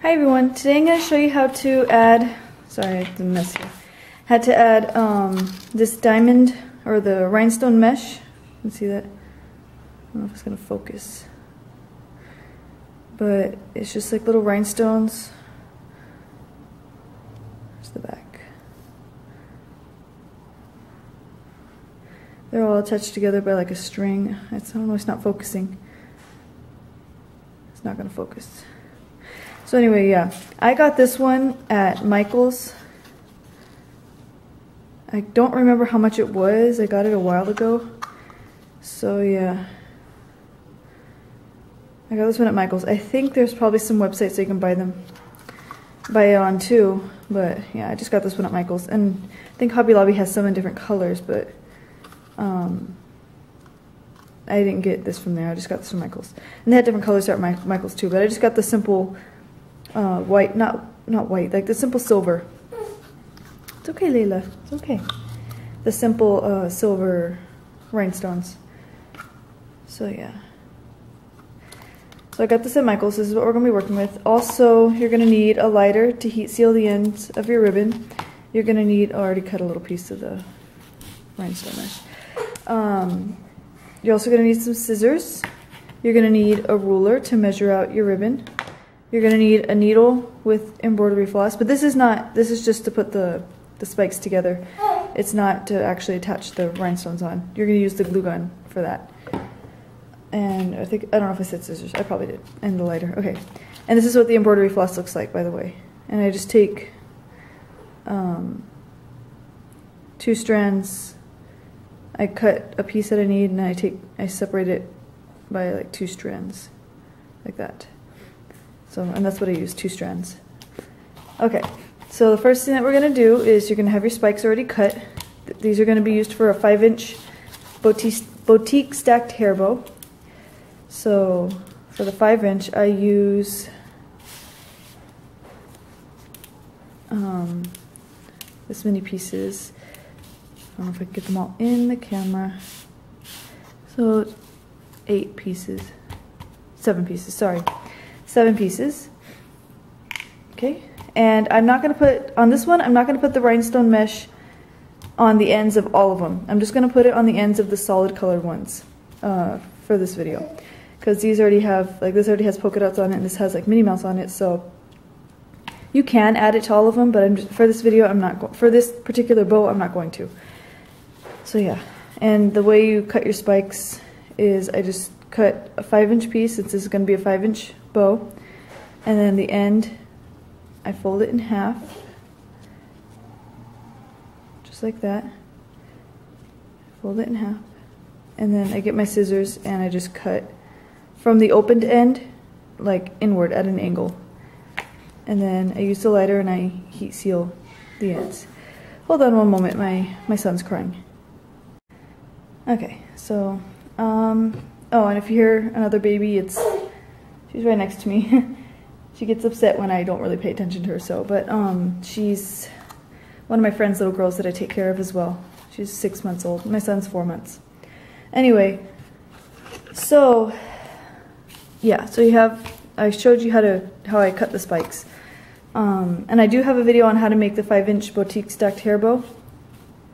Hi everyone, today I'm going to show you how to add, sorry I did a mess here, how to add this diamond or the rhinestone mesh. You can see that? I don't know if it's going to focus, but it's just like little rhinestones. There's the back. They're all attached together by like a string. I don't know, it's not focusing. It's not going to focus. So anyway, yeah, I got this one at Michael's. I don't remember how much it was. I got it a while ago. So yeah, I got this one at Michael's. I think there's probably some websites that you can buy it on too. But yeah, I just got this one at Michael's, and I think Hobby Lobby has some in different colors, but I didn't get this from there. I just got this from Michael's, and they had different colors at Michael's too. But I just got the simple. White, not white, like the simple silver. It's okay, Layla. It's okay. The simple silver rhinestones. So yeah. So I got this at Michael's. This is what we're going to be working with. Also, you're going to need a lighter to heat seal the ends of your ribbon. You're going to need, I already cut a little piece of the rhinestone mesh. You're also going to need some scissors. You're going to need a ruler to measure out your ribbon. You're going to need a needle with embroidery floss, but this is just to put the spikes together. It's not to actually attach the rhinestones on. You're going to use the glue gun for that. And I don't know if I said scissors. I probably did. And the lighter. Okay. And this is what the embroidery floss looks like, by the way. And I just take 2 strands. I cut a piece that I need, and I separate it by like 2 strands, like that. So, and that's what I use, 2 strands. Okay, so the first thing that we're going to do is you're going to have your spikes already cut. These are going to be used for a 5-inch boutique stacked hair bow. So for the 5-inch, I use this many pieces. I don't know if I can get them all in the camera. So 8 pieces, 7 pieces, sorry. 7 pieces. Okay, and I'm not going to put, on this one, I'm not going to put the rhinestone mesh on the ends of all of them. I'm just going to put it on the ends of the solid colored ones for this video. Because these already have, like this already has polka dots on it, and this has like Minnie Mouse on it, so you can add it to all of them, but for this video, for this particular bow, I'm not going to. So yeah, and the way you cut your spikes is I just cut a 5-inch piece, since this is going to be a 5-inch bow, and then the end I fold it in half, just like that. Fold it in half, and then I get my scissors and I just cut from the opened end like inward at an angle, and then I use the lighter and I heat seal the ends. Hold on one moment, my son's crying. Okay, so oh, and if you hear another baby, she's right next to me. She gets upset when I don't really pay attention to her, but she's one of my friend's little girls that I take care of as well. She's 6 months old. My son's 4 months. Anyway, so yeah, so I showed you how I cut the spikes. And I do have a video on how to make the 5-inch boutique stacked hair bow.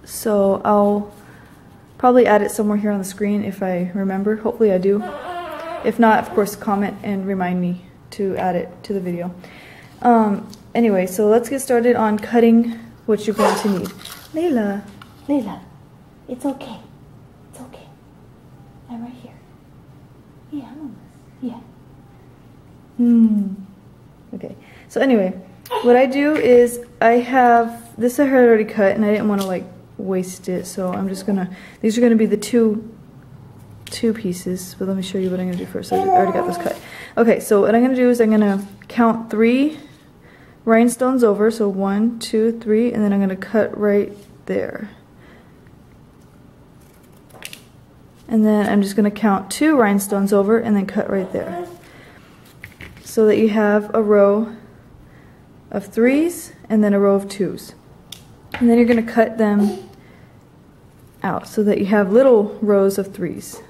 So I'll probably add it somewhere here on the screen if I remember. Hopefully I do. If not, of course, comment and remind me to add it to the video. Anyway, so let's get started on cutting what you're going to need. Layla, it's okay. It's okay. I'm right here. Yeah, yeah. Okay. So anyway, what I do is I have this I had already cut, and I didn't want to like waste it, so I'm just gonna. These are gonna be the two pieces, but let me show you what I'm gonna do first. I already got this cut. Okay, so what I'm gonna do is I'm gonna count 3 rhinestones over, so 1, 2, 3, and then I'm gonna cut right there. And then I'm just gonna count 2 rhinestones over and then cut right there. So that you have a row of 3s and then a row of 2s. And then you're gonna cut them out so that you have little rows of 3s.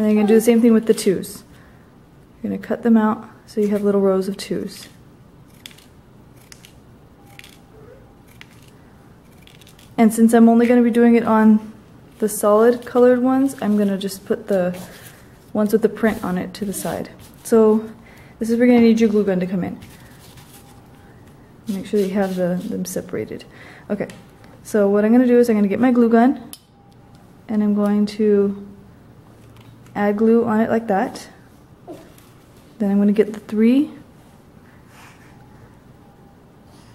And then you're going to do the same thing with the 2s. You're going to cut them out so you have little rows of 2s. And since I'm only going to be doing it on the solid colored ones, I'm going to just put the ones with the print on it to the side. So this is where you're going to need your glue gun to come in. Make sure that you have them separated. Okay, so what I'm going to do is I'm going to get my glue gun and I'm going to add glue on it like that. Then I'm going to get the 3.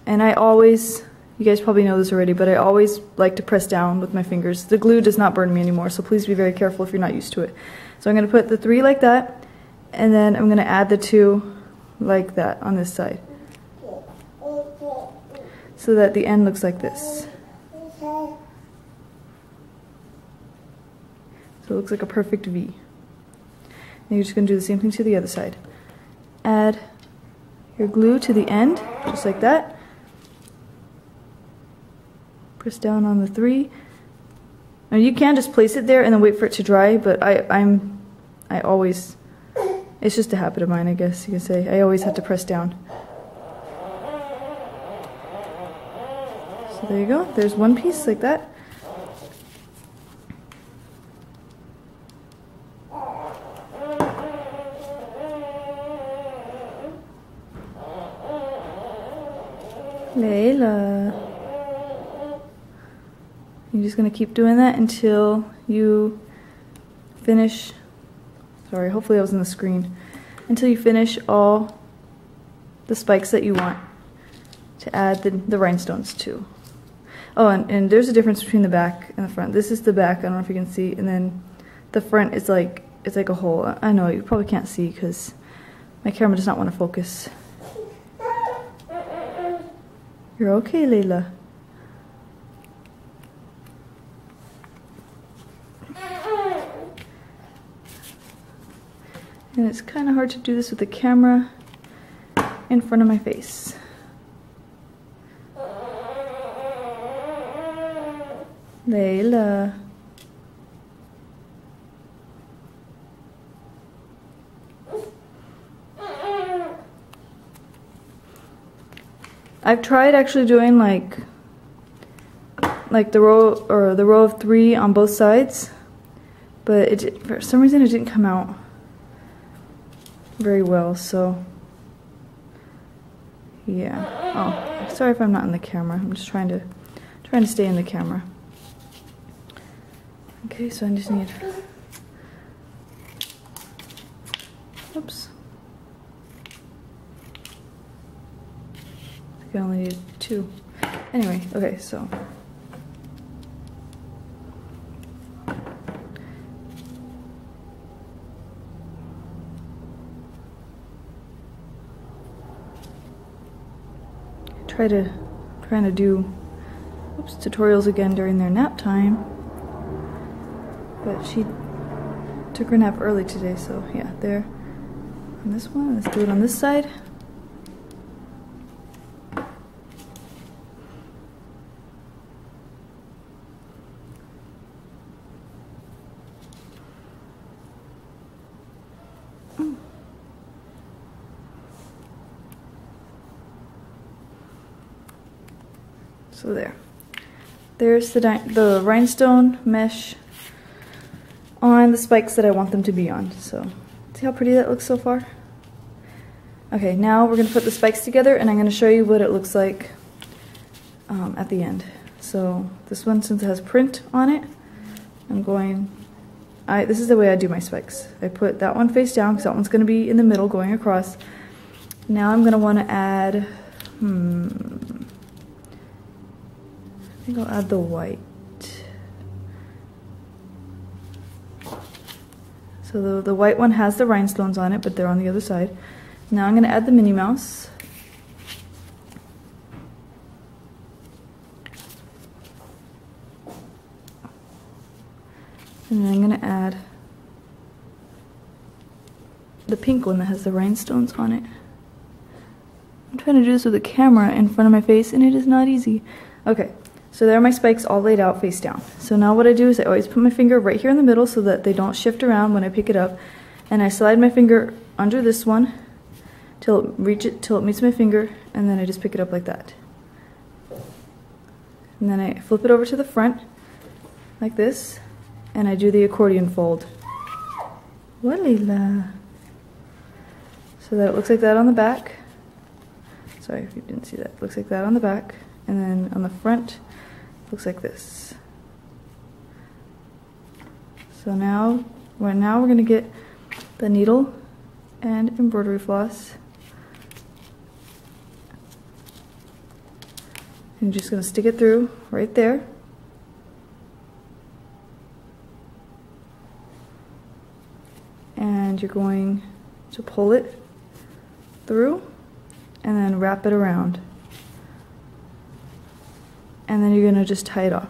And I always, you guys probably know this already, but I always like to press down with my fingers. The glue does not burn me anymore, so please be very careful if you're not used to it. So I'm going to put the 3 like that, and then I'm going to add the 2 like that on this side. So that the end looks like this. So it looks like a perfect V. And you're just going to do the same thing to the other side. Add your glue to the end, just like that. Press down on the 3. Now you can just place it there and then wait for it to dry, but I always, it's just a habit of mine, I guess you can say. I always have to press down. So there you go. There's one piece like that. Layla. You're just going to keep doing that until you finish. Sorry, hopefully I was in the screen. Until you finish all the spikes that you want to add the rhinestones to. Oh, and there's a difference between the back and the front. This is the back, I don't know if you can see, and then the front is like, it's like a hole. I know, you probably can't see because my camera does not want to focus. You're okay, Layla. And it's kind of hard to do this with the camera in front of my face. Layla. I've tried actually doing like the row of 3 on both sides, but for some reason it didn't come out very well, so yeah. Oh, sorry if I'm not in the camera. I'm just trying to stay in the camera. Okay, so I just need, oops. I think I only need 2. Anyway, okay, so trying to do tutorials again during their nap time, but she took her nap early today, so yeah, there on this one. Let's do it on this side. So there's the rhinestone mesh on the spikes that I want them to be on. So see how pretty that looks so far? Okay, now we're going to put the spikes together and I'm going to show you what it looks like at the end. So this one, since it has print on it, this is the way I do my spikes. I put that one face down because that one's going to be in the middle going across. Now I'm going to want to add, I think I'll add the white. So the white one has the rhinestones on it, but they're on the other side. Now I'm going to add the Minnie Mouse. And then I'm going to add the pink one that has the rhinestones on it. I'm trying to do this with a camera in front of my face and it is not easy. Okay, So there are my spikes all laid out face down. So now what I do is I always put my finger right here in the middle so that they don't shift around when I pick it up. And I slide my finger under this one till it meets my finger, and then I just pick it up like that. And then I flip it over to the front like this, and I do the accordion fold. Walila. So that it looks like that on the back. Sorry if you didn't see that. It looks like that on the back, and then on the front looks like this. So now we're going to get the needle and embroidery floss. I'm just going to stick it through right there. And you're going to pull it through and then wrap it around. And then you're going to just tie it off.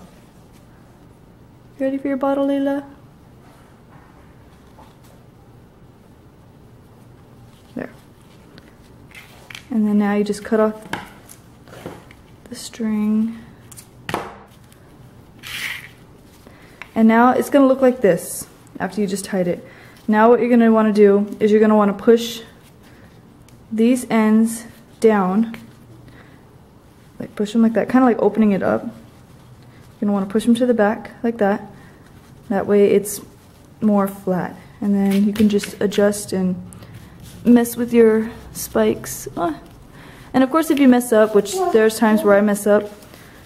You ready for your bottle, Layla? There. And then now you just cut off the string. And now it's going to look like this after you just tied it. Now what you're going to want to do is you're going to want to push these ends down. Like push them like that, kind of like opening it up. You're going to want to push them to the back like that. That way it's more flat. And then you can just adjust and mess with your spikes. And of course if you mess up, which there's times where I mess up,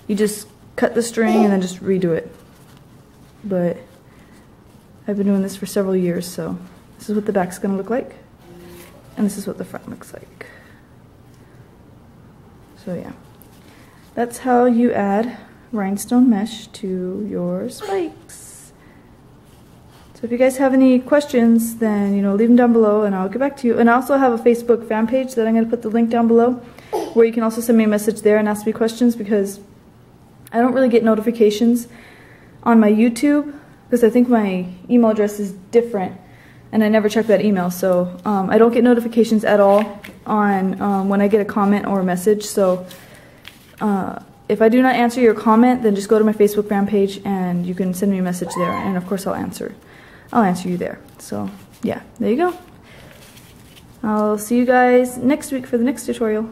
you just cut the string and then just redo it. But I've been doing this for several years, so this is what the back's going to look like. And this is what the front looks like. So yeah. That's how you add rhinestone mesh to your spikes. So if you guys have any questions, then leave them down below and I'll get back to you. And I also have a Facebook fan page that I'm going to put the link down below, where you can also send me a message there and ask me questions, because I don't really get notifications on my YouTube, because I think my email address is different and I never check that email. So I don't get notifications at all on when I get a comment or a message. So if I do not answer your comment, then just go to my Facebook fan page and you can send me a message there, and of course I'll answer you there. So yeah, there you go. I'll see you guys next week for the next tutorial.